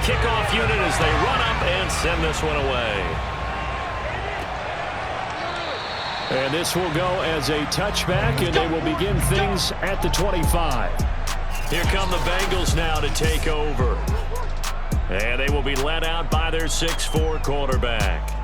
kickoff unit as they run up and send this one away. And this will go as a touchback, and they will begin things at the 25. Here come the Bengals now to take over. And they will be led out by their 6'4" quarterback.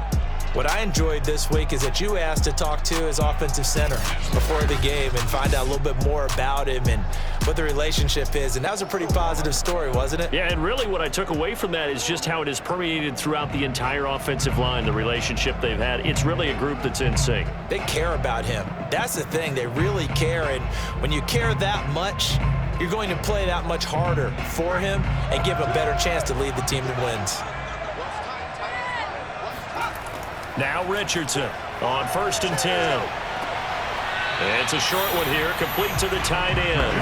What I enjoyed this week is that you asked to talk to his offensive center before the game and find out a little bit more about him and what the relationship is. And that was a pretty positive story, wasn't it? Yeah, and really what I took away from that is just how it has permeated throughout the entire offensive line, the relationship they've had. It's really a group that's in sync. They care about him. That's the thing. They really care. And when you care that much, you're going to play that much harder for him and give a better chance to lead the team to wins. Now Richardson on 1st and 10. It's a short one here, complete to the tight end.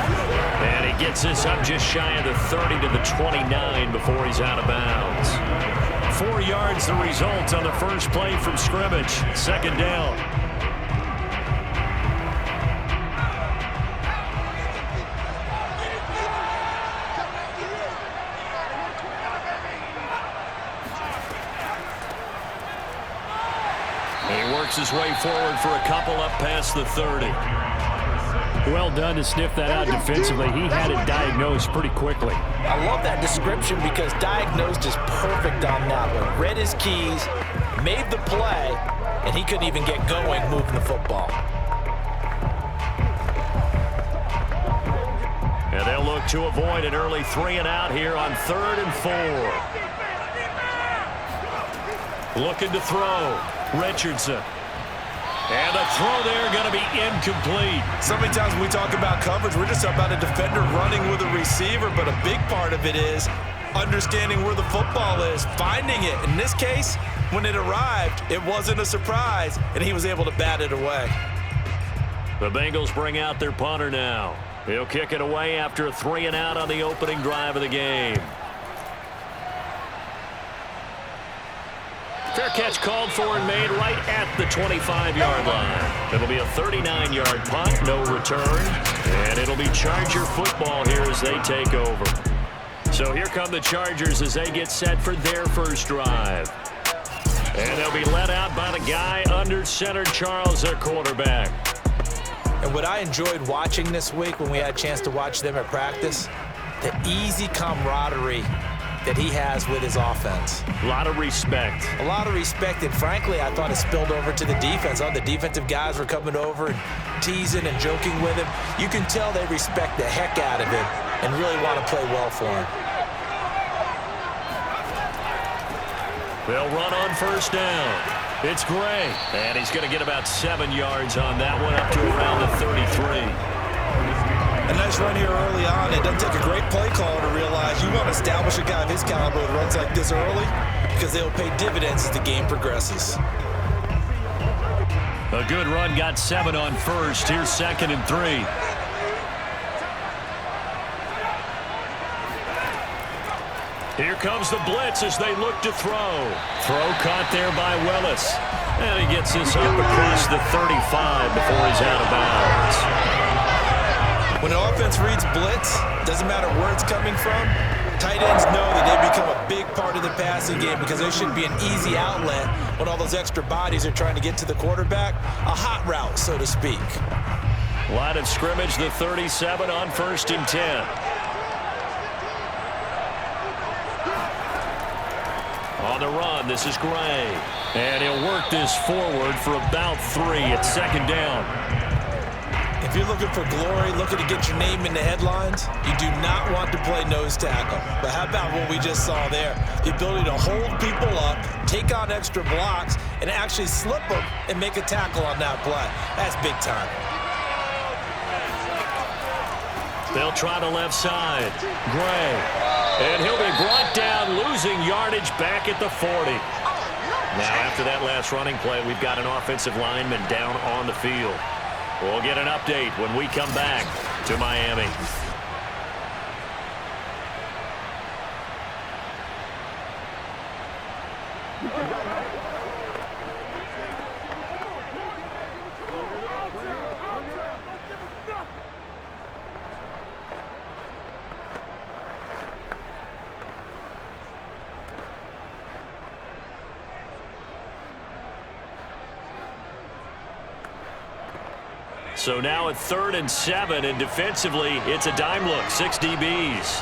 And he gets this up just shy of the 30 to the 29 before he's out of bounds. 4 yards the result on the first play from scrimmage. 2nd down. His way forward for a couple up past the 30. Well done to sniff that out defensively. He had it diagnosed pretty quickly. I love that description because diagnosed is perfect on that one. Read his keys, made the play, and he couldn't even get going moving the football. And they'll look to avoid an early 3 and out here on 3rd and 4. Looking to throw. Richardson. And the throw there going to be incomplete. So many times when we talk about coverage, we're just about a defender running with a receiver, but a big part of it is understanding where the football is, finding it. In this case, when it arrived, it wasn't a surprise, and he was able to bat it away. The Bengals bring out their punter now. He'll kick it away after a 3 and out on the opening drive of the game. Fair catch called for and made right at the 25-yard line. It'll be a 39-yard punt, no return, and it'll be Charger football here as they take over. So here come the Chargers as they get set for their first drive. And they'll be led out by the guy under center, Charles, their quarterback. And what I enjoyed watching this week when we had a chance to watch them at practice, the easy camaraderie that he has with his offense. A lot of respect. A lot of respect, and frankly, I thought it spilled over to the defense. All the defensive guys were coming over and teasing and joking with him. You can tell they respect the heck out of him and really want to play well for him. They'll run on 1st down. It's Gray, and he's going to get about 7 yards on that one up to around the 33. A nice run here early on. It doesn't take a great play caller to realize you want to establish a guy of his caliber with runs like this early because they'll pay dividends as the game progresses. A good run, got 7 on 1st. Here's 2nd and 3. Here comes the blitz as they look to throw. Throw caught there by Willis. And he gets this up across the 35 before he's out of bounds. When an offense reads blitz, doesn't matter where it's coming from, tight ends know that they become a big part of the passing game because they should be an easy outlet when all those extra bodies are trying to get to the quarterback. A hot route, so to speak. Line of scrimmage, the 37 on 1st and 10. On the run, this is Gray. And he'll work this forward for about 3 at 2nd down. If you're looking for glory, looking to get your name in the headlines, you do not want to play nose tackle. But how about what we just saw there? The ability to hold people up, take on extra blocks, and actually slip them and make a tackle on that play. That's big time. They'll try the left side. Gray. And he'll be brought down, losing yardage back at the 40. Now, after that last running play, we've got an offensive lineman down on the field. We'll get an update when we come back to Miami. So now at 3rd and 7, and defensively, it's a dime look, 6 DBs.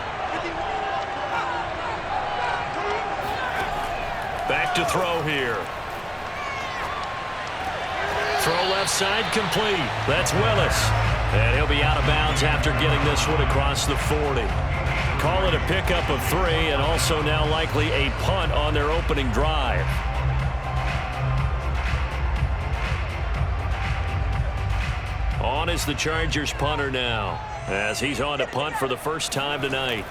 Back to throw here. Throw left side complete. That's Willis. And he'll be out of bounds after getting this one across the 40. Call it a pickup of 3, and also now likely a punt on their opening drive. On is the Chargers punter now, as he's on to punt for the first time tonight.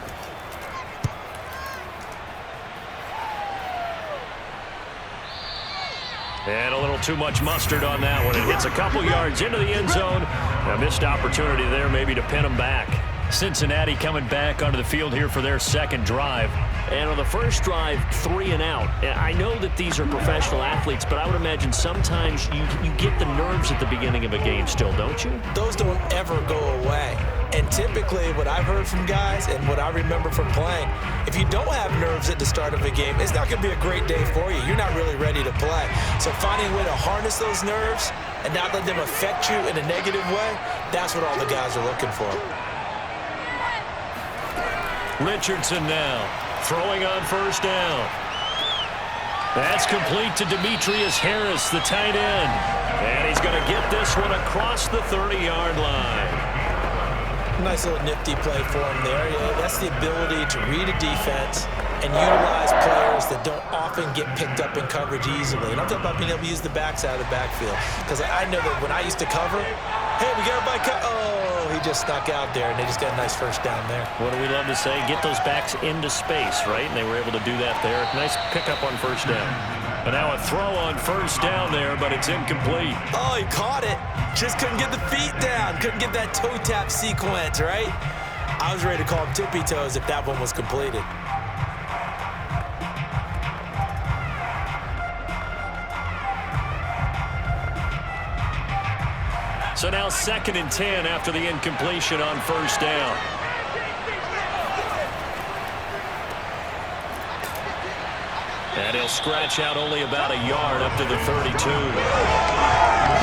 And a little too much mustard on that one. It hits a couple yards into the end zone. A missed opportunity there maybe to pin him back. Cincinnati coming back onto the field here for their second drive. And on the first drive, 3 and out. I know that these are professional athletes, but I would imagine sometimes you get the nerves at the beginning of a game still, don't you? Those don't ever go away. And typically what I've heard from guys and what I remember from playing, if you don't have nerves at the start of a game, it's not going to be a great day for you. You're not really ready to play. So finding a way to harness those nerves and not let them affect you in a negative way, that's what all the guys are looking for. Richardson now throwing on first down. That's complete to Demetrius Harris, the tight end. And he's going to get this one across the 30-yard line. Nice little nifty play for him there. Yeah, that's the ability to read a defense and utilize players that don't often get picked up in coverage easily. And I'm talking about being able to use the backs out of the backfield. Because I know that when I used to cover, hey, we got everybody cut. Oh, he just snuck out there, and they just got a nice first down there. What do we love to say? Get those backs into space, right? And they were able to do that there. Nice pickup on first down. And now a throw on first down there, but it's incomplete. Oh, he caught it. Just couldn't get the feet down. Couldn't get that toe tap sequence, right? I was ready to call him tippy toes if that one was completed. So now 2nd and 10 after the incompletion on first down. And he'll scratch out only about a yard up to the 32.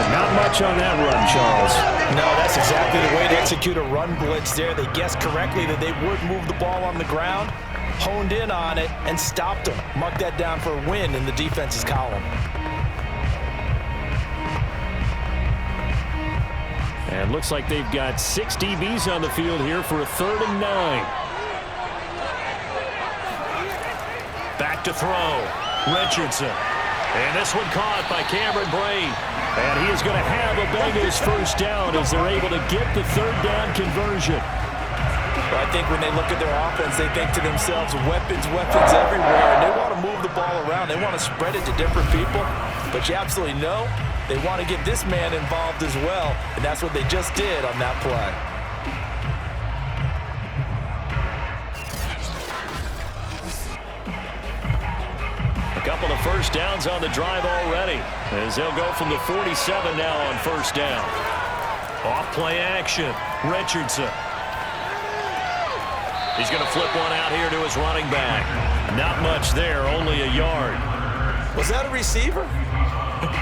Not much on that run, Charles. No, that's exactly the way to execute a run blitz there. They guessed correctly that they would move the ball on the ground, honed in on it, and stopped them. Mark that down for a win in the defense's column. And looks like they've got 6 DBs on the field here for a 3rd and 9. Back to throw. Richardson. And this one caught by Cameron Brain. And he is going to have a Bengals first down as they're able to get the 3rd down conversion. Well, I think when they look at their offense, they think to themselves, weapons everywhere. And they want to move the ball around. They want to spread it to different people. But you absolutely know they want to get this man involved as well. And that's what they just did on that play. A couple of first downs on the drive already, as they'll go from the 47 now on first down. Off play action. Richardson. He's going to flip one out here to his running back. Not much there, only a yard. Was that a receiver?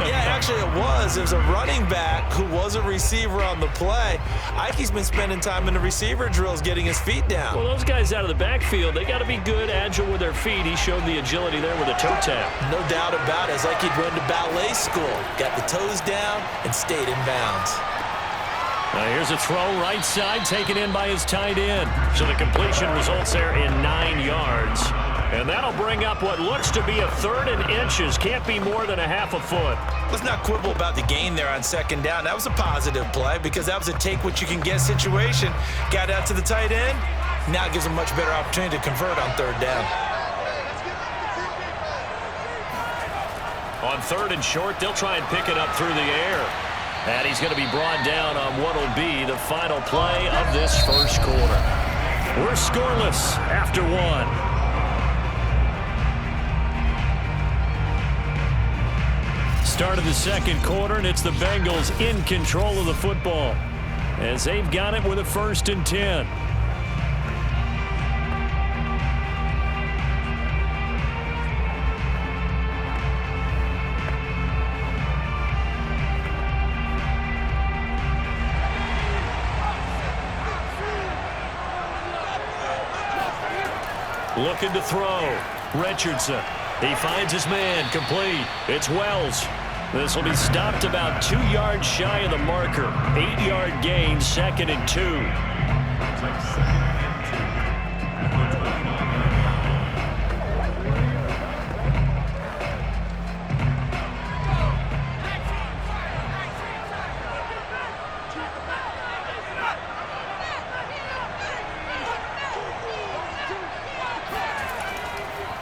Yeah, actually it was. It was a running back who was a receiver on the play. Ike's been spending time in the receiver drills getting his feet down. Well, those guys out of the backfield, they got to be good, agile with their feet. He showed the agility there with a toe tap. No doubt about it. It's like he'd run to ballet school. Got the toes down and stayed in bounds. Now here's a throw right side taken in by his tight end. So the completion results there in 9 yards. And that'll bring up what looks to be a 3rd and inches. Can't be more than a half a foot. Let's not quibble about the gain there on 2nd down. That was a positive play because that was a take what you can get situation. Got out to the tight end. Now it gives him a much better opportunity to convert on 3rd down. On 3rd and short, they'll try and pick it up through the air. And he's going to be brought down on what will be the final play of this first quarter. We're scoreless after 1. Start of the second quarter, and it's the Bengals in control of the football as they've got it with a 1st and 10. Looking to throw. Richardson. He finds his man. Complete. It's Wells. This will be stopped about 2 yards shy of the marker. 8-yard gain, 2nd and 2.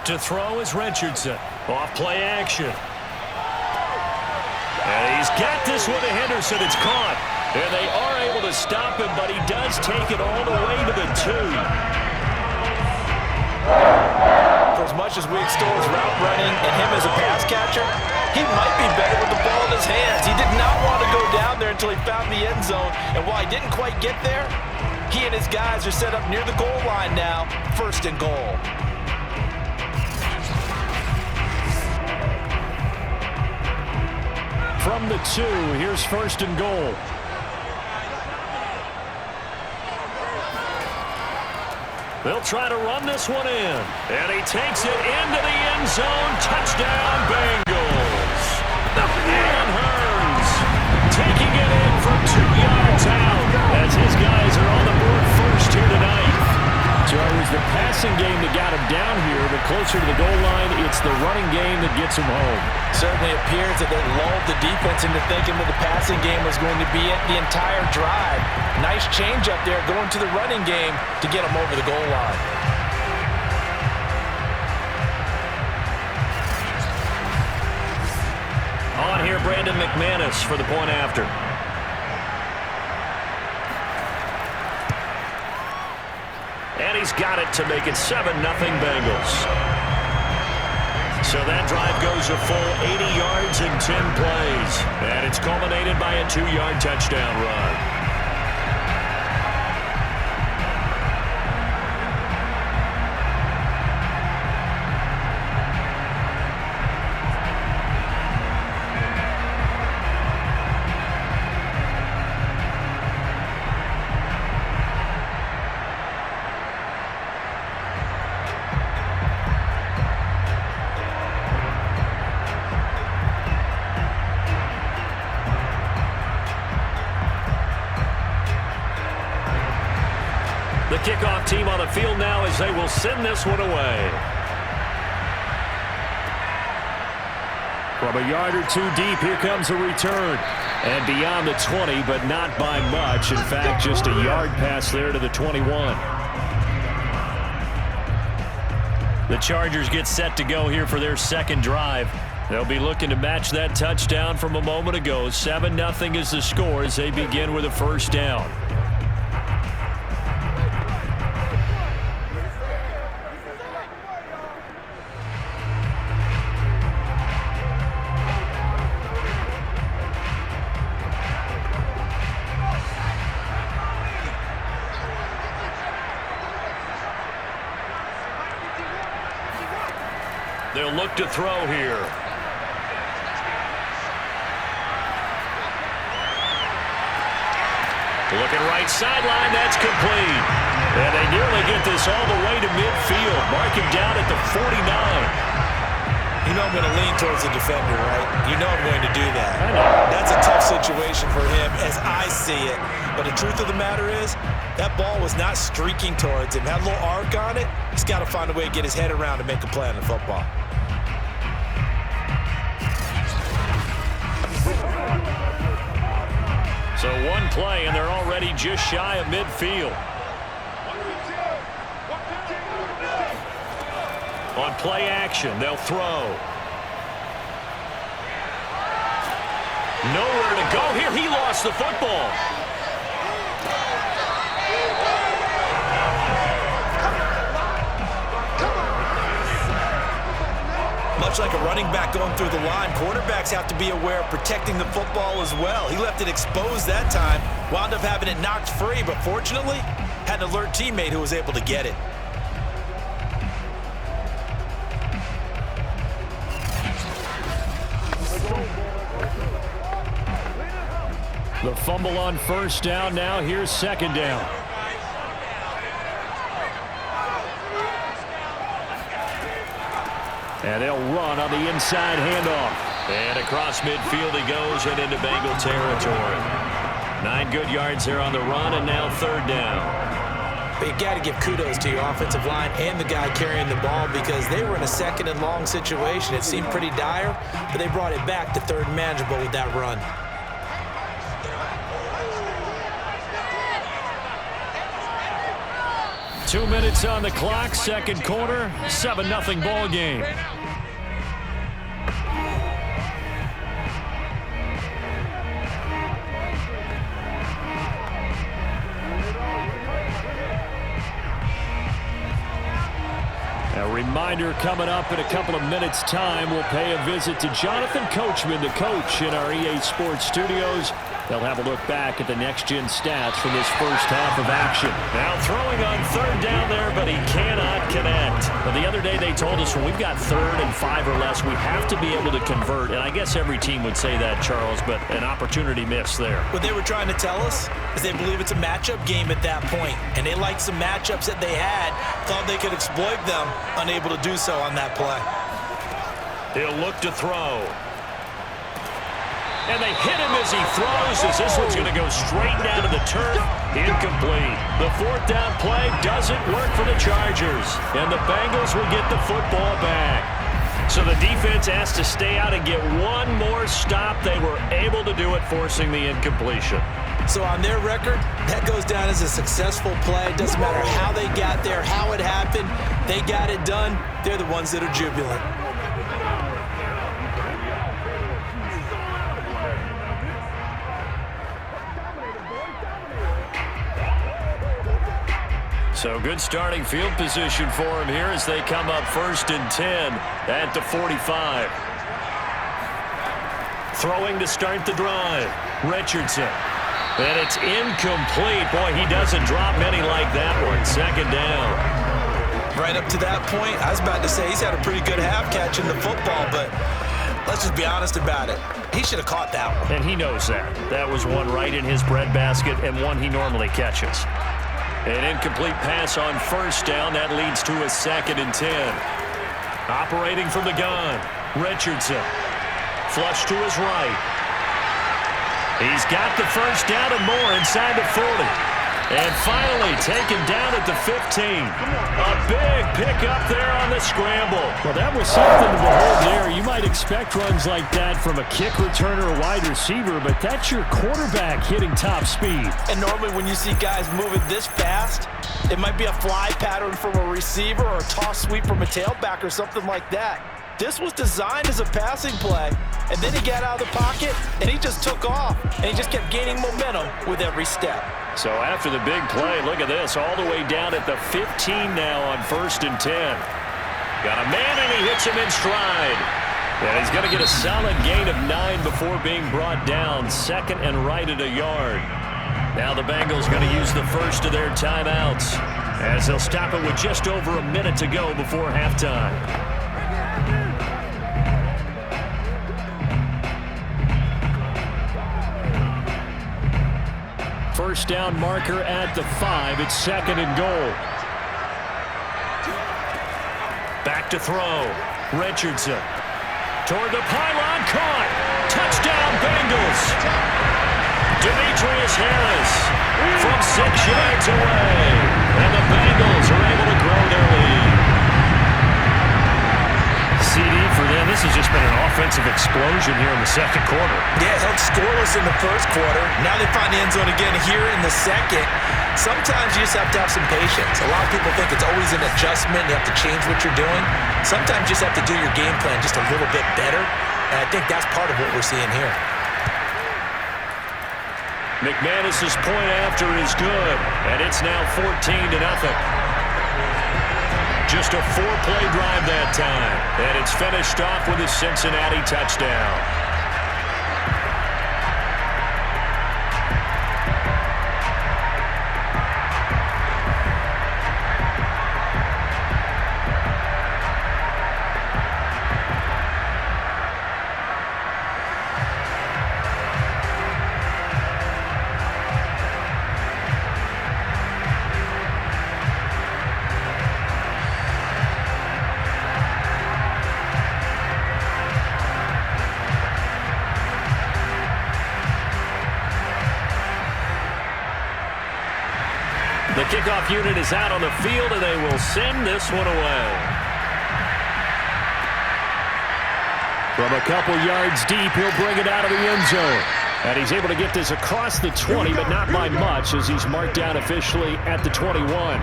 To throw is Richardson. Off play action. And he's got this one to Henderson. It's caught. And they are able to stop him, but he does take it all the way to the 2. For as much as we extol his route running and him as a pass catcher, he might be better with the ball in his hands. He did not want to go down there until he found the end zone. And while he didn't quite get there, he and his guys are set up near the goal line now. 1st and goal. From the 2, here's 1st and goal. They'll try to run this one in. And he takes it into the end zone. Touchdown, Bengals. And Hearns taking it in from 2 yards out as his guys are on the board first here tonight. So it was the passing game that got him down here, but closer to the goal line, it's the running game that gets him home. Certainly appears that they lulled the defense into thinking that the passing game was going to be it the entire drive. Nice change up there going to the running game to get him over the goal line. On here, Brandon McManus for the point after. And he's got it to make it 7-0 Bengals. So that drive goes a full 80 yards in 10 plays. And it's culminated by a 2-yard touchdown run. The kickoff team on the field now as they will send this one away. From a yard or 2 deep, here comes a return. And beyond the 20, but not by much. In fact, just a yard pass there to the 21. The Chargers get set to go here for their 2nd drive. They'll be looking to match that touchdown from a moment ago. 7-0 is the score as they begin with a 1st down. They'll look to throw here. Looking right sideline, that's complete. And they nearly get this all the way to midfield. Mark him down at the 49. You know I'm going to lean towards the defender, right? You know I'm going to do that. That's a tough situation for him as I see it. But the truth of the matter is, that ball was not streaking towards him. Had a little arc on it. He's got to find a way to get his head around and make a play on the football. So 1 play, and they're already just shy of midfield. On play action, they'll throw. Nowhere to go here. He lost the football. Much like a running back going through the line, quarterbacks have to be aware of protecting the football as well. He left it exposed that time, wound up having it knocked free, but fortunately, had an alert teammate who was able to get it. The fumble on 1st down. Now here's 2nd down. And they'll run on the inside handoff. And across midfield he goes and into Bengal territory. 9 good yards there on the run, and now 3rd down. But you got to give kudos to your offensive line and the guy carrying the ball, because they were in a 2nd and long situation. It seemed pretty dire, but they brought it back to 3rd and manageable with that run. Two minutes on the clock, 2nd quarter, 7-0 ball game. A reminder, coming up in a couple of minutes' time, we'll pay a visit to Jonathan Coachman, the coach in our EA Sports studios. They'll have a look back at the next-gen stats from this first half of action. Now throwing on 3rd down there, but he cannot connect. But the other day they told us when we've got 3rd and 5 or less, we have to be able to convert. And I guess every team would say that, Charles, but an opportunity missed there. What they were trying to tell us is they believe it's a matchup game at that point, and they liked some matchups that they had, thought they could exploit them, unable to do so on that play. He'll look to throw. And they hit him as he throws, as this one's going to go straight down to the turf. Incomplete. The 4th down play doesn't work for the Chargers, and the Bengals will get the football back. So the defense has to stay out and get one more stop. They were able to do it, forcing the incompletion. So on their record, that goes down as a successful play. It doesn't matter how they got there, how it happened. They got it done. They're the ones that are jubilant. So good starting field position for him here as they come up 1st and 10 at the 45. Throwing to start the drive. Richardson. And it's incomplete. Boy, he doesn't drop many like that one. 2nd down. Right up to that point, I was about to say he's had a pretty good half catching the football, but let's just be honest about it. He should have caught that one. And he knows that. That was one right in his breadbasket and one he normally catches. An incomplete pass on 1st down. That leads to a 2nd and 10. Operating from the gun, Richardson. Flush to his right. He's got the 1st down and more inside the 40. And finally taken down at the 15. A big pickup there on the scramble. Well, that was something to behold there. You might expect runs like that from a kick returner or wide receiver, but that's your quarterback hitting top speed. And normally when you see guys moving this fast, it might be a fly pattern from a receiver or a toss sweep from a tailback or something like that. This was designed as a passing play, and then he got out of the pocket, and he just took off, and he just kept gaining momentum with every step. So after the big play, look at this, all the way down at the 15 now on 1st and 10. Got a man, and he hits him in stride. And he's going to get a solid gain of 9 before being brought down, 2nd and right at a yard. Now the Bengals going to use the first of their timeouts as they'll stop it with just over a minute to go before halftime. First down marker at the 5. It's 2nd and goal. Back to throw. Richardson. Toward the pylon. Caught. Touchdown Bengals. Demetrius Harris from 6 yards away. And the Bengals are able to grow their lead. CD for them. This has just been an offensive explosion here in the 2nd quarter. Yeah, held scoreless in the 1st quarter. Now they find the end zone again here in the 2nd. Sometimes you just have to have some patience. A lot of people think it's always an adjustment. You have to change what you're doing. Sometimes you just have to do your game plan just a little bit better. And I think that's part of what we're seeing here. McManus's point after is good, and it's now 14-0. Just a 4-play drive that time, and it's finished off with a Cincinnati touchdown. The kickoff unit is out on the field, and they will send this one away. From a couple yards deep, he'll bring it out of the end zone. And he's able to get this across the 20, but not by much, as he's marked down officially at the 21.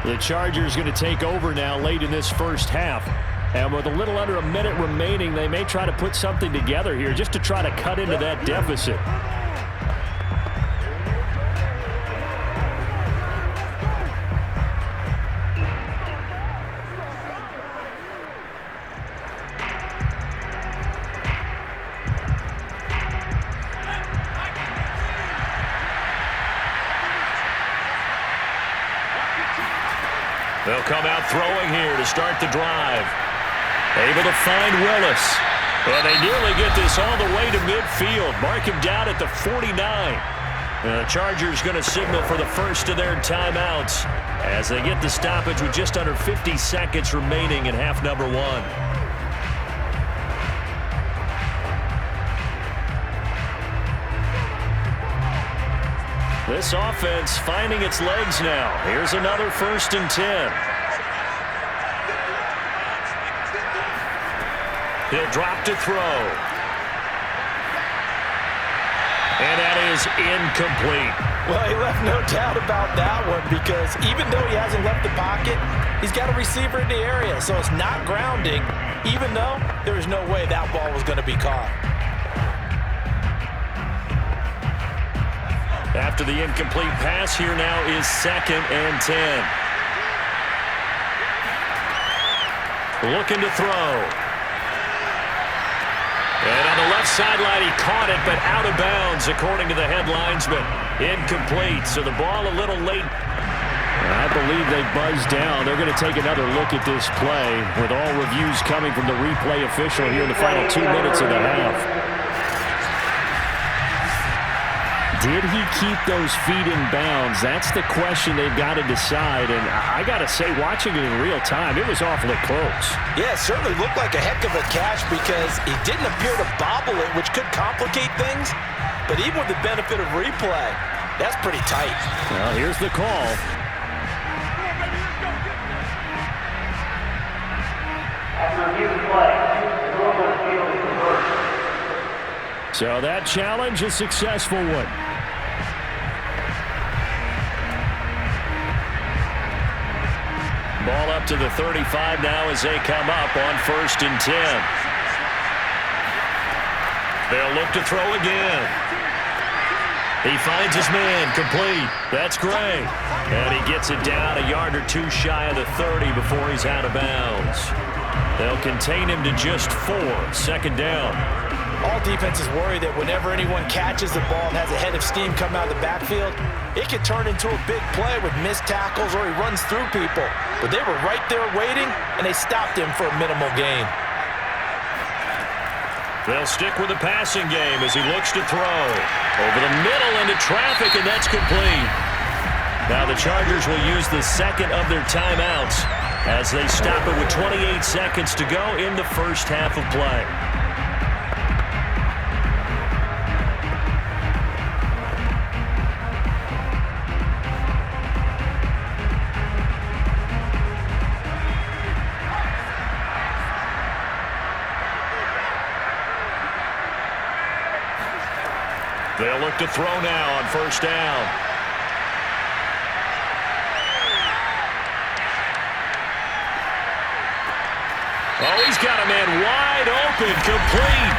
The Chargers going to take over now late in this first half. And with a little under a minute remaining, they may try to put something together here just to try to cut into that deficit. They'll come out throwing here to start the drive. Able to find Willis. And they nearly get this all the way to midfield. Mark him down at the 49. And the Chargers going to signal for the first of their timeouts as they get the stoppage with just under 50 seconds remaining in half number one. This offense finding its legs now. Here's another 1st and 10. He'll drop to throw. And that is incomplete. Well, he left no doubt about that one, because even though he hasn't left the pocket, he's got a receiver in the area, so it's not grounding, even though there was no way that ball was going to be caught. After the incomplete pass, here now is 2nd and 10. Looking to throw. And on the left sideline, he caught it, but out of bounds, according to the head linesman. Incomplete, so the ball a little late. I believe they buzzed down. They're going to take another look at this play, with all reviews coming from the replay official here in the final 2 minutes of the half. Did he keep those feet in bounds? That's the question they've got to decide. And I got to say, watching it in real time, it was awfully close. Yeah, it certainly looked like a heck of a catch, because he didn't appear to bobble it, which could complicate things. But even with the benefit of replay, that's pretty tight. Well, here's the call. So that challenge, a successful one. Ball up to the 35 now as they come up on 1st and 10. They'll look to throw again. He finds his man, complete. That's Gray. And he gets it down a yard or two shy of the 30 before he's out of bounds. They'll contain him to just 4, 2nd down. All defenses worry that whenever anyone catches the ball and has a head of steam come out of the backfield, it could turn into a big play with missed tackles or he runs through people. But they were right there waiting, and they stopped him for a minimal gain. They'll stick with the passing game as he looks to throw. Over the middle into traffic, and that's complete. Now the Chargers will use the 2nd of their timeouts as they stop it with 28 seconds to go in the first half of play. They'll look to throw now on 1st down. Oh, he's got a man wide open, complete.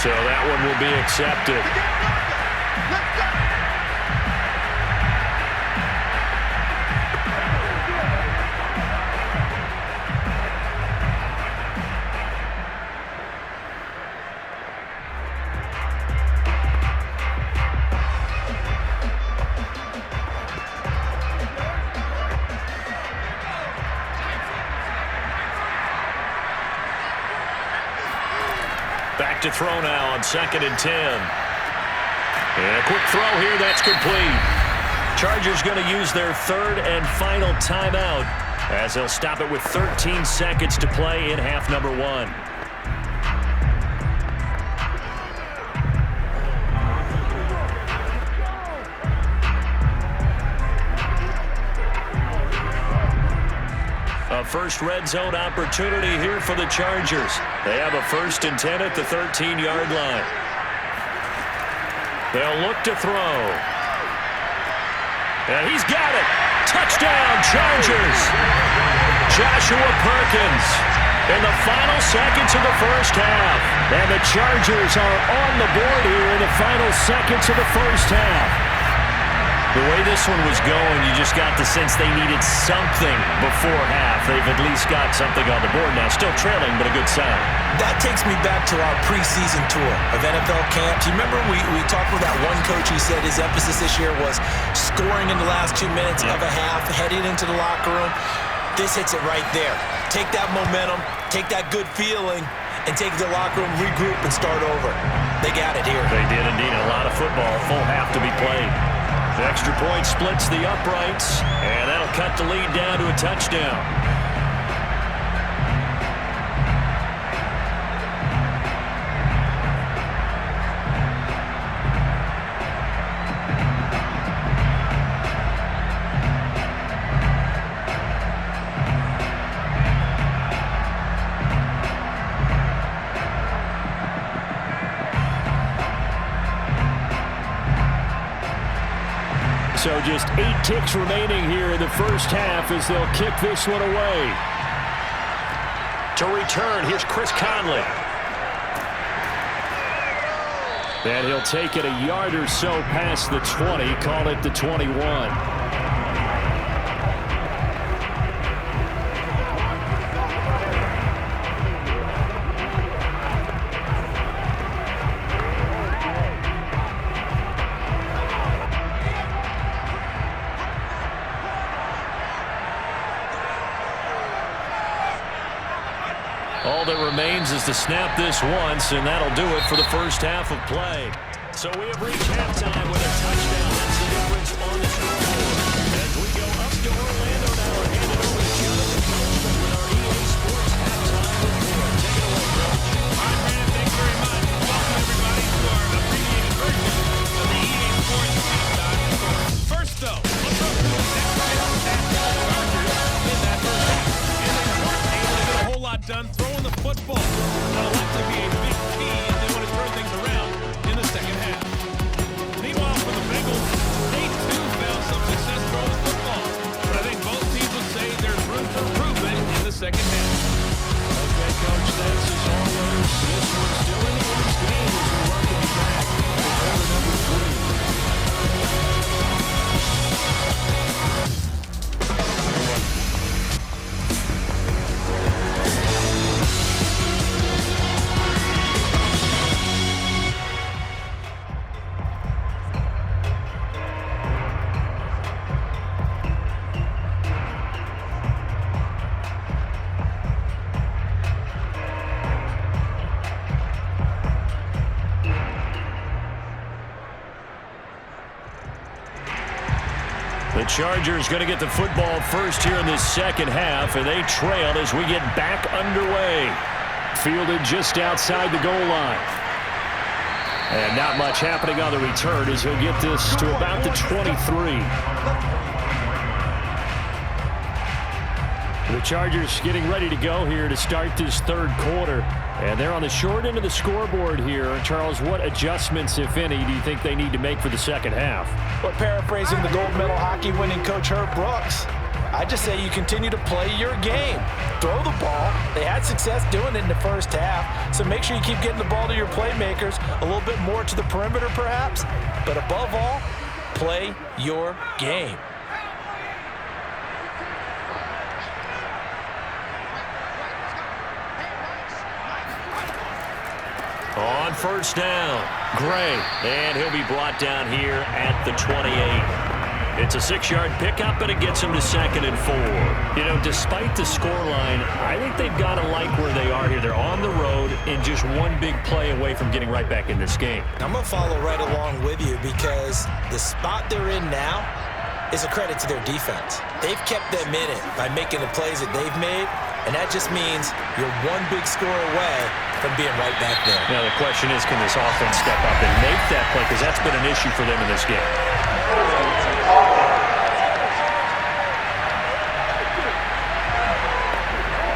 So that one will be accepted. Back to throw now on 2nd and 10. And a quick throw here, that's complete. Chargers going to use their 3rd and final timeout as they'll stop it with 13 seconds to play in half number 1. A first red zone opportunity here for the Chargers. They have a 1st and 10 at the 13-yard line. They'll look to throw. And he's got it. Touchdown, Chargers. Joshua Perkins in the final seconds of the first half. And the Chargers are on the board here in the final seconds of the first half. The way this one was going, you just got the sense they needed something before half. They've at least got something on the board now. Still trailing, but a good sign. That takes me back to our preseason tour of NFL camp. Do you remember we talked with that one coach? He said his emphasis this year was scoring in the last 2 minutes of a half, heading into the locker room. This hits it right there. Take that momentum, take that good feeling, and take the locker room, regroup, and start over. They got it here. They did indeed. A lot of football, full half to be played. The extra point splits the uprights, and that'll cut the lead down to a touchdown. So just 8 ticks remaining here in the first half as they'll kick this one away. To return, here's Chris Conley. And he'll take it a yard or so past the 20, call it the 21. All that remains is to snap this once, and that'll do it for the first half of play. So we have reached halftime with a touchdown. That's the difference on the scoreboard. As we go up to Orlando now, we're handed over to Jonathan Coachman with our EA Sports halftime report. Take it away, Coach. All right, Brandon, thanks very much. Welcome, everybody, to our abbreviated version of the EA Sports halftime report. First, though, let's go through the next bit that Chargers in that first half. And they weren't able to get a whole lot done throwing the football. That'll likely be a big key if they want to turn things around in the second half. Meanwhile, for the Bengals, they too found some success throwing the football. But I think both teams would say there's room for improvement in the second half. Okay, Coach, that's as always. This one's still anyone's game as we welcome you back to quarter number 3. The Chargers going to get the football first here in this second half, and they trail as we get back underway. Fielded just outside the goal line. And not much happening on the return as he'll get this to about the 23. The Chargers getting ready to go here to start this third quarter. And they're on the short end of the scoreboard here. Charles, what adjustments, if any, do you think they need to make for the second half? Well, paraphrasing the gold medal hockey winning coach Herb Brooks, I just say you continue to play your game. Throw the ball. They had success doing it in the first half, so make sure you keep getting the ball to your playmakers, a little bit more to the perimeter perhaps, but above all, play your game. On first down, Gray, and he'll be brought down here at the 28. It's a 6-yard pickup, but it gets him to 2nd and 4. You know, despite the scoreline, I think they've got to like where they are here. They're on the road and just one big play away from getting right back in this game. I'm going to follow right along with you because the spot they're in now, is a credit to their defense. They've kept them in it by making the plays that they've made, and that just means you're one big score away from being right back there. Now the question is, can this offense step up and make that play? Because that's been an issue for them in this game.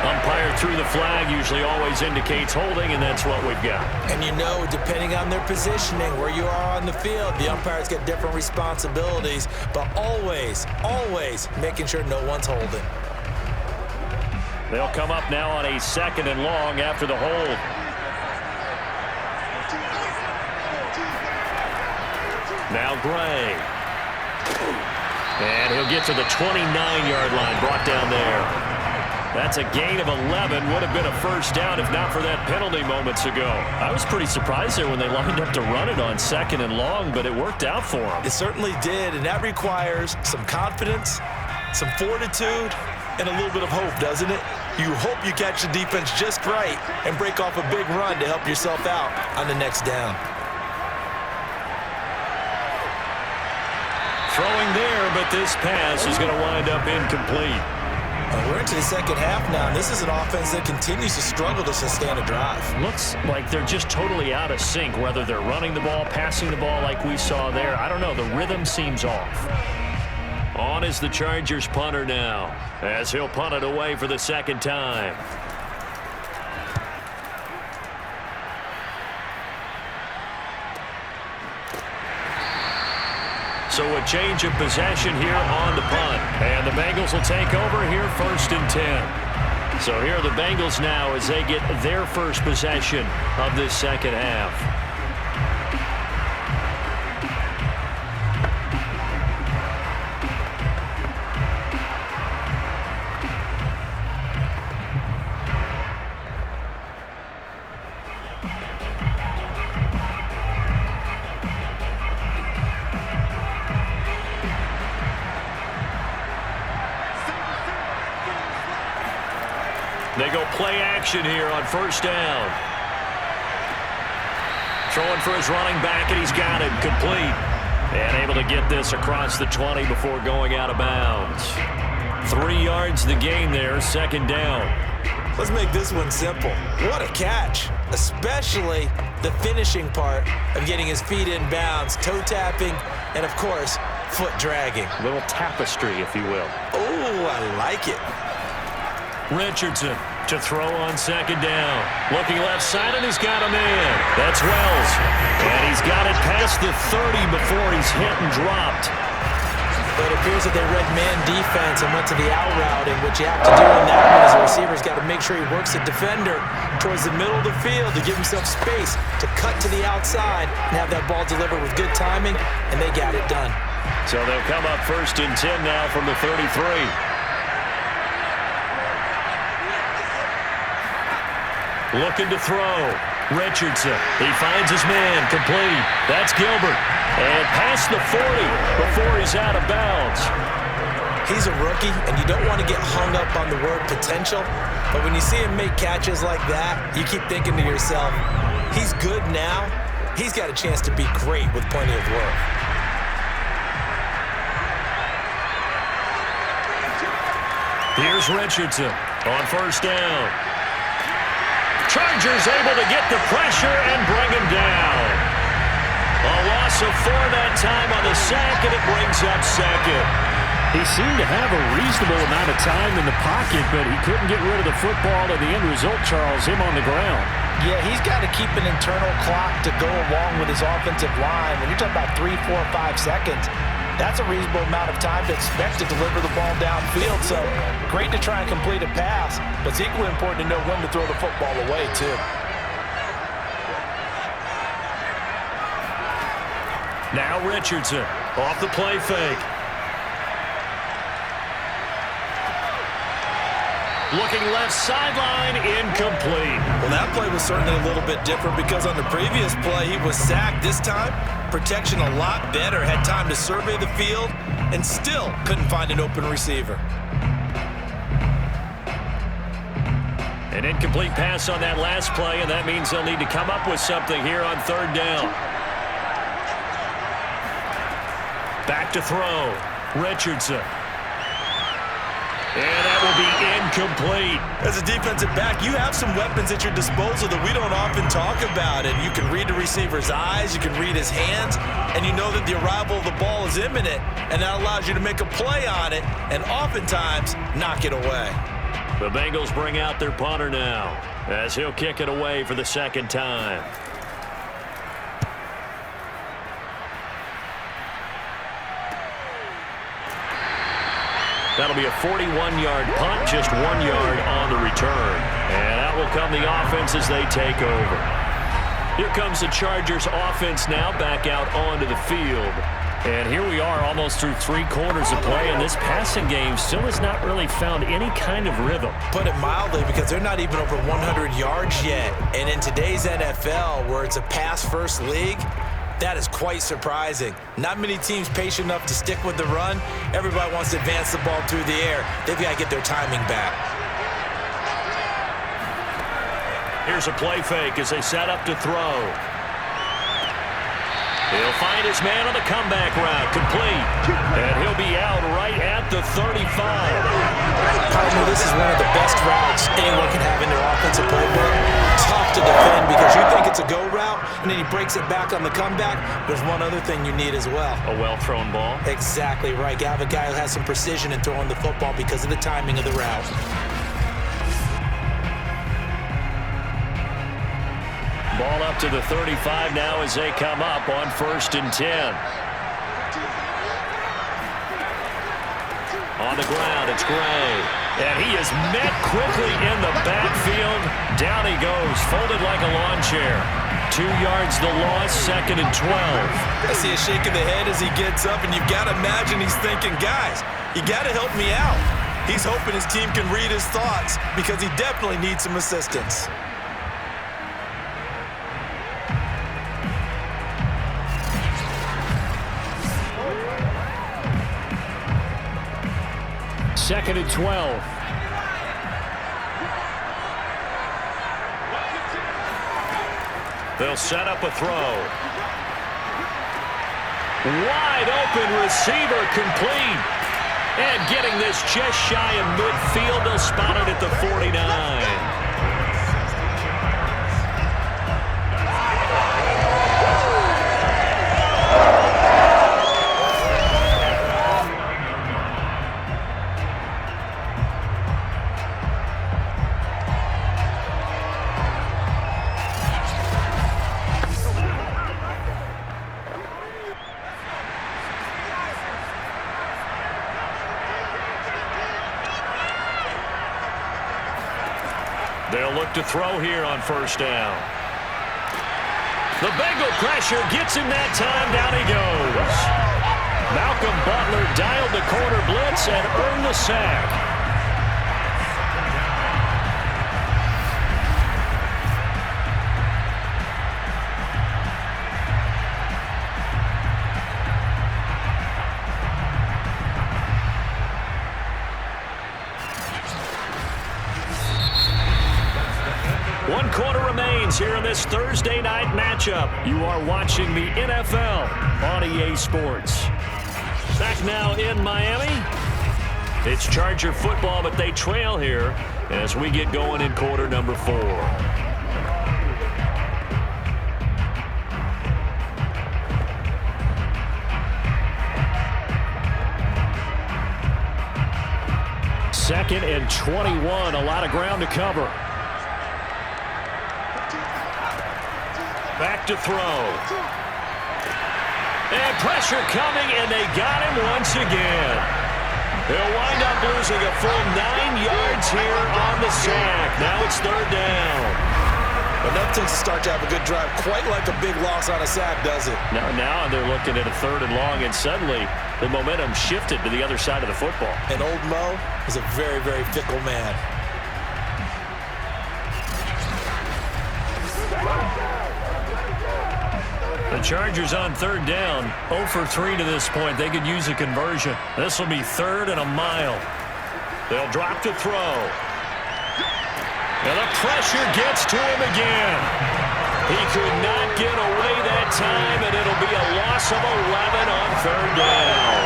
Umpire threw the flag, usually always indicates holding, and that's what we've got. And you know, depending on their positioning, where you are on the field, the umpires get different responsibilities, but always, always making sure no one's holding. They'll come up now on a 2nd and long after the hold. Now Gray. And he'll get to the 29-yard line, brought down there. That's a gain of 11. Would have been a first down if not for that penalty moments ago. I was pretty surprised there when they lined up to run it on 2nd and long, but it worked out for them. It certainly did, and that requires some confidence, some fortitude, and a little bit of hope, doesn't it? You hope you catch the defense just right and break off a big run to help yourself out on the next down. Throwing there, but this pass is going to wind up incomplete. We're into the second half now, and this is an offense that continues to struggle to sustain a drive. Looks like they're just totally out of sync, whether they're running the ball, passing the ball like we saw there. I don't know. The rhythm seems off. On is the Chargers punter now, as he'll punt it away for the 2nd time. So a change of possession here on the punt. And the Bengals will take over here 1st and 10. So here are the Bengals now as they get their first possession of this second half. They go play action here on 1st down. Throwing for his running back, and he's got it complete. And able to get this across the 20 before going out of bounds. 3 yards the gain there, 2nd down. Let's make this one simple. What a catch, especially the finishing part of getting his feet in bounds, toe tapping, and of course, foot dragging. A little tapestry, if you will. Oh, I like it. Richardson to throw on 2nd down. Looking left side, and he's got a man. That's Wells. And he's got it past the 30 before he's hit and dropped. But it appears that they read man defense and went to the out route, and what you have to do in that one as a receiver's got to make sure he works the defender towards the middle of the field to give himself space to cut to the outside and have that ball delivered with good timing, and they got it done. So they'll come up 1st and 10 now from the 33. Looking to throw. Richardson. He finds his man. Complete. That's Gilbert. And past the 40 before he's out of bounds. He's a rookie, and you don't want to get hung up on the word potential. But when you see him make catches like that, you keep thinking to yourself, he's good now. He's got a chance to be great with plenty of work. Here's Richardson on 1st down. Chargers able to get the pressure and bring him down. A loss of 4 that time on the sack, and it brings up 2nd. He seemed to have a reasonable amount of time in the pocket, but he couldn't get rid of the football, and the end result, Charles, him on the ground. Yeah, he's got to keep an internal clock to go along with his offensive line. When you're talking about 3, 4, 5 seconds, that's a reasonable amount of time to expect to deliver the ball downfield. So great to try and complete a pass, but it's equally important to know when to throw the football away, too. Now Richardson off the play fake. Looking left sideline, incomplete. Well, that play was certainly a little bit different because on the previous play, he was sacked. This time, protection a lot better. Had time to survey the field and still couldn't find an open receiver. An incomplete pass on that last play, and that means they'll need to come up with something here on 3rd down. Back to throw. Richardson. And that will be incomplete. As a defensive back, you have some weapons at your disposal that we don't often talk about. And you can read the receiver's eyes, you can read his hands, and you know that the arrival of the ball is imminent, and that allows you to make a play on it and oftentimes knock it away. The Bengals bring out their punter now as he'll kick it away for the second time. That'll be a 41-yard punt, just 1 yard on the return. And out will come the offense as they take over. Here comes the Chargers offense now back out onto the field. And here we are almost through 3 quarters of play, and this passing game still has not really found any kind of rhythm. Put it mildly, because they're not even over 100 yards yet. And in today's NFL, where it's a pass-first league, that is quite surprising. Not many teams patient enough to stick with the run. Everybody wants to advance the ball through the air. They've got to get their timing back. Here's a play fake as they set up to throw. He'll find his man on the comeback route, complete. And he'll be out right at the 35. Partner, this is one of the best routes anyone can have in their offensive playbook. Tough to defend because you think it's a go route, and then he breaks it back on the comeback. There's one other thing you need as well. A well-thrown ball. Exactly right. You have a guy who has some precision in throwing the football because of the timing of the route. Ball up to the 35 now as they come up on 1st and 10. On the ground, it's Gray. And he is met quickly in the backfield. Down he goes, folded like a lawn chair. 2 yards the loss, 2nd and 12. I see a shake of the head as he gets up, and you've got to imagine he's thinking, guys, you got to help me out. He's hoping his team can read his thoughts because he definitely needs some assistance. Second and 12. They'll set up a throw. Wide open receiver, complete. And getting this just shy of midfield, they'll spot it at the 49. They'll look to throw here on 1st down. The Bengal pressure gets him that time. Down he goes. Malcolm Butler dialed the corner blitz and earned the sack. Here in this Thursday night matchup. You are watching the NFL on EA Sports. Back now in Miami. It's Charger football, but they trail here as we get going in quarter number 4. Second and 21. A lot of ground to cover. Back to throw. And pressure coming, and they got him once again. They'll wind up losing a full 9 yards here on the sack. Now it's 3rd down. Enough to start to have a good drive. Quite like a big loss on a sack, does it? Now they're looking at a 3rd and long, and suddenly the momentum shifted to the other side of the football. And old Mo is a very, very fickle man. The Chargers on 3rd down, 0 for 3 to this point. They could use a conversion. This will be 3rd and a mile. They'll drop to throw. And the pressure gets to him again. He could not get away that time, and it'll be a loss of 11 on 3rd down.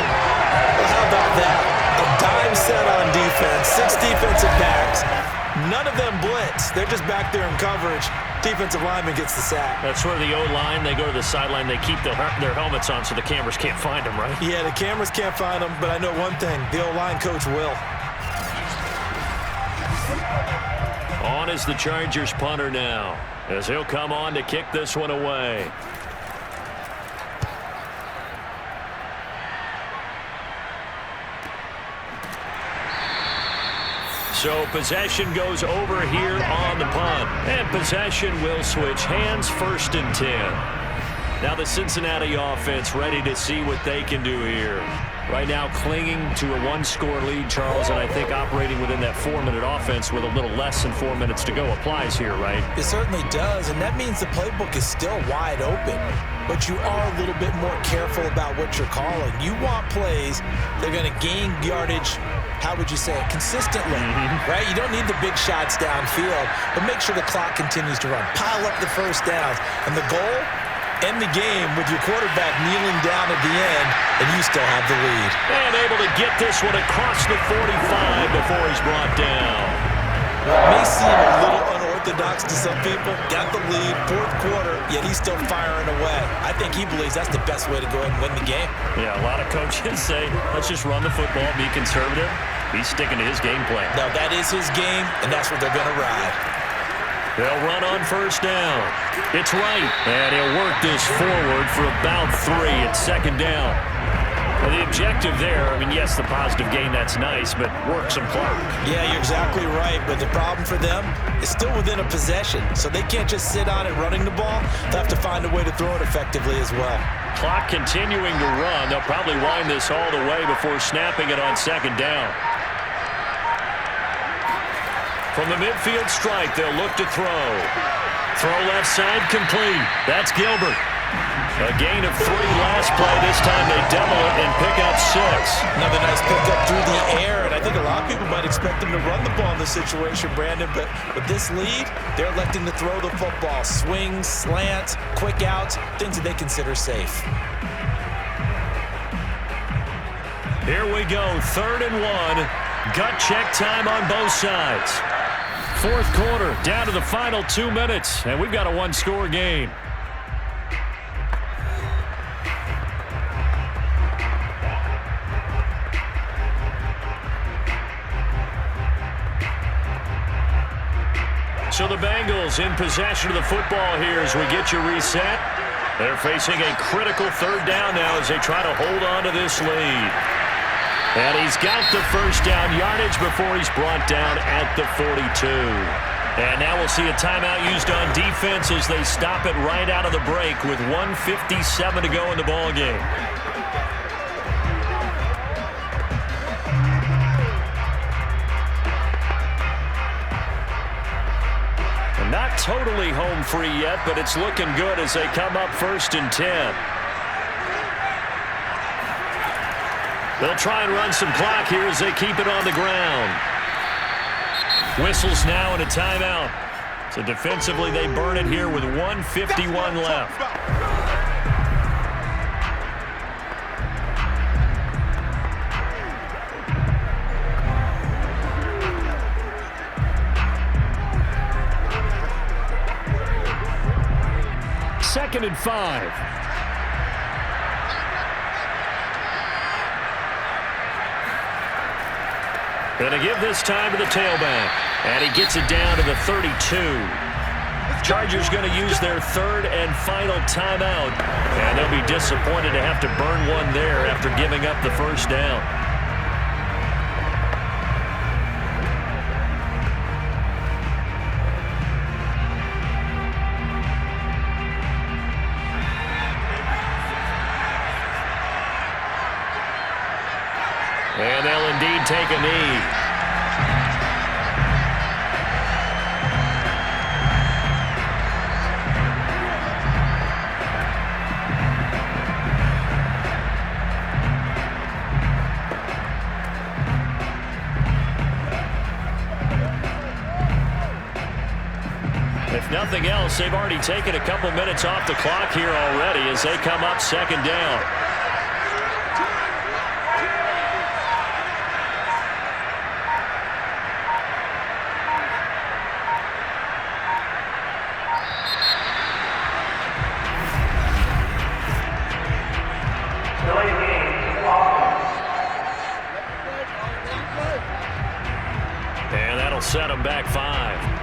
Well, how about that? A dime set on defense, 6 defensive backs. None of them blitz. They're just back there in coverage. Defensive lineman gets the sack. That's where the O-line, they go to the sideline, they keep their helmets on so the cameras can't find them, right? Yeah, the cameras can't find them, but I know one thing. The O-line coach will. On is the Chargers punter now, as he'll come on to kick this one away. So possession goes over here on the punt. And possession will switch hands, 1st and 10. Now the Cincinnati offense ready to see what they can do here. Right now clinging to a 1-score lead, Charles, and I think operating within that 4-minute offense with a little less than 4 minutes to go applies here, right? It certainly does, and that means the playbook is still wide open. But you are a little bit more careful about what you're calling. You want plays that are going to gain yardage, how would you say it, consistently, right? You don't need the big shots downfield, but make sure the clock continues to run. Pile up the first downs. And the goal, end the game with your quarterback kneeling down at the end, and you still have the lead. And able to get this one across the 45 before he's brought down. Well, it may seem a little unorthodox to some people. Got the lead, 4th quarter, yet he's still firing away. I think he believes that's the best way to go ahead and win the game. Yeah, a lot of coaches say, let's just run the football, be conservative. He's sticking to his game plan. No, that is his game, and that's what they're going to ride. They'll run on 1st down. It's right, and he'll work this forward for about 3 at 2nd down. Well, the objective there, I mean, yes, the positive gain, that's nice, but work some clock. Yeah, you're exactly right, but the problem for them is still within a possession, so they can't just sit on it running the ball. They'll have to find a way to throw it effectively as well. Clock continuing to run. They'll probably wind this all the way before snapping it on 2nd down. From the midfield strike, they'll look to throw. Throw left side complete. That's Gilbert. A gain of 3 last play. This time they double it and pick up 6. Another nice pickup through the air, and I think a lot of people might expect them to run the ball in this situation, Brandon, but with this lead, they're electing to throw the football. Swings, slants, quick outs, things that they consider safe. Here we go, 3rd and 1. Gut check time on both sides. 4th quarter, down to the final 2 minutes, and we've got a 1-score game. So the Bengals in possession of the football here as we get you reset. They're facing a critical 3rd down now as they try to hold on to this lead. And he's got the 1st down yardage before he's brought down at the 42. And now we'll see a timeout used on defense as they stop it right out of the break with 1:57 to go in the ball game. Not totally home free yet, but it's looking good as they come up 1st and 10. They'll try and run some clock here as they keep it on the ground. Whistles now and a timeout. So defensively they burn it here with 1:51 left. Second and 5. Going to give this time to the tailback. And he gets it down to the 32. Chargers going to use their 3rd and final timeout. And they'll be disappointed to have to burn one there after giving up the 1st down. And they'll indeed take a knee. If nothing else, they've already taken a couple minutes off the clock here already as they come up 2nd down. That'll set them back 5.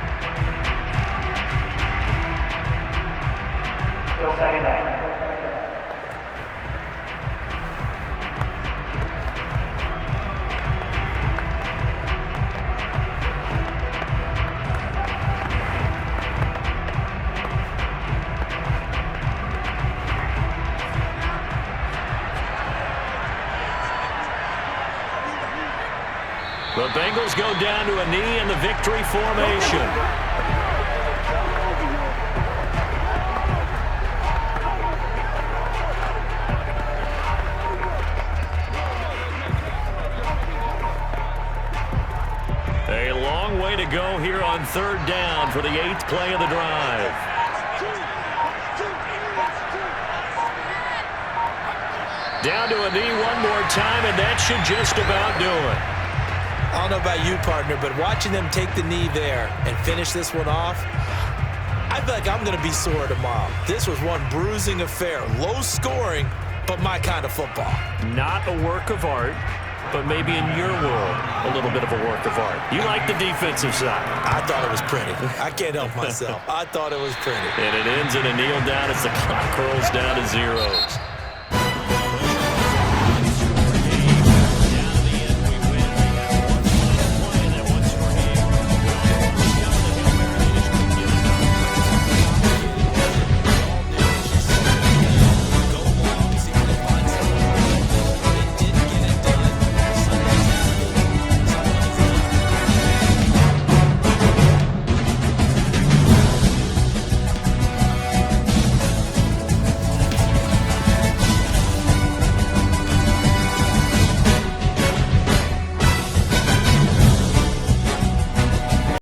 The Bengals go down to a knee in the victory formation. A long way to go here on 3rd down for the 8th play of the drive. Down to a knee one more time, and that should just about do it. I don't know about you, partner, but watching them take the knee there and finish this one off, I feel like I'm going to be sore tomorrow. This was one bruising affair. Low scoring, but my kind of football. Not a work of art, but maybe in your world, a little bit of a work of art. You like the defensive side. I thought it was pretty. I can't help myself. I thought it was pretty. And it ends in a kneel down as the clock rolls down to zeros.